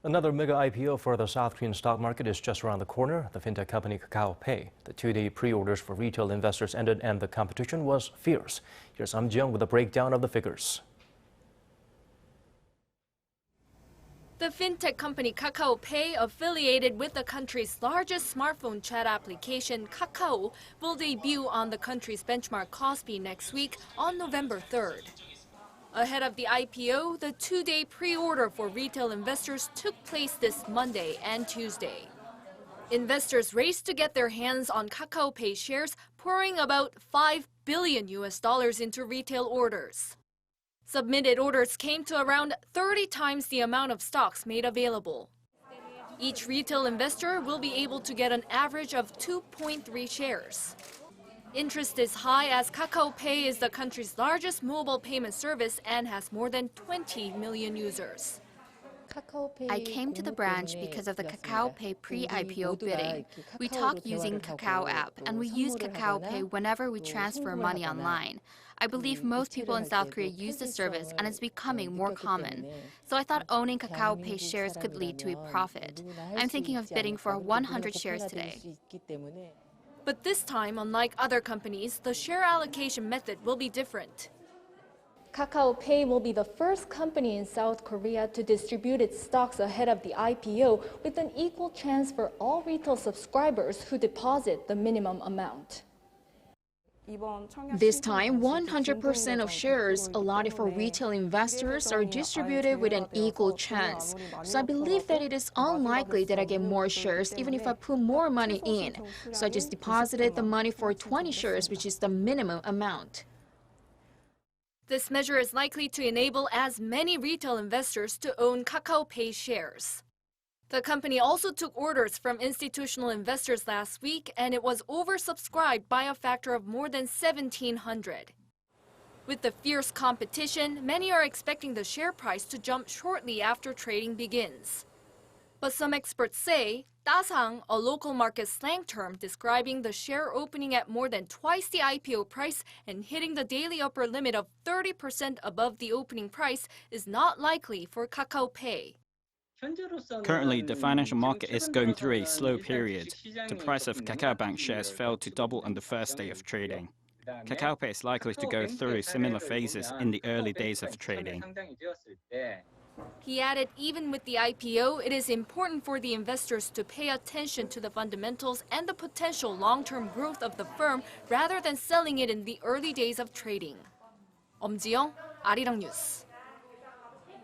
Another mega IPO for the South Korean stock market is just around the corner. The fintech company Kakao Pay. The two-day pre-orders for retail investors ended and the competition was fierce. Here's Eum Ji-young with a breakdown of the figures. The fintech company Kakao Pay, affiliated with the country's largest smartphone chat application, Kakao, will debut on the country's benchmark Kospi next week on November 3rd. Ahead of the IPO, the two-day pre-order for retail investors took place this Monday and Tuesday. Investors raced to get their hands on Kakao Pay shares, pouring about $5 billion into retail orders. Submitted orders came to around 30 times the amount of stocks made available. Each retail investor will be able to get an average of 2.3 shares. Interest is high as Kakao Pay is the country's largest mobile payment service and has more than 20 million users. I came to the branch because of the Kakao Pay pre-IPO bidding. We talk using Kakao app, and we use Kakao Pay whenever we transfer money online. I believe most people in South Korea use the service, and it's becoming more common. So I thought owning Kakao Pay shares could lead to a profit. I'm thinking of bidding for 100 shares today. But this time, unlike other companies, the share allocation method will be different. Kakao Pay will be the first company in South Korea to distribute its stocks ahead of the IPO with an equal chance for all retail subscribers who deposit the minimum amount. This time, 100% of shares allotted for retail investors are distributed with an equal chance. So I believe that it is unlikely that I get more shares even if I put more money in. So I just deposited the money for 20 shares, which is the minimum amount. This measure is likely to enable as many retail investors to own Kakao Pay shares. The company also took orders from institutional investors last week, and it was oversubscribed by a factor of more than 1,700. With the fierce competition, many are expecting the share price to jump shortly after trading begins. But some experts say, "따상," a local market slang term describing the share opening at more than twice the IPO price and hitting the daily upper limit of 30% above the opening price, is not likely for Kakao Pay. Currently, the financial market is going through a slow period. The price of KakaoBank shares fell to double on the first day of trading. Kakao Pay is likely to go through similar phases in the early days of trading. He added even with the IPO, it is important for the investors to pay attention to the fundamentals and the potential long-term growth of the firm rather than selling it in the early days of trading. Eum Ji-young, Arirang News.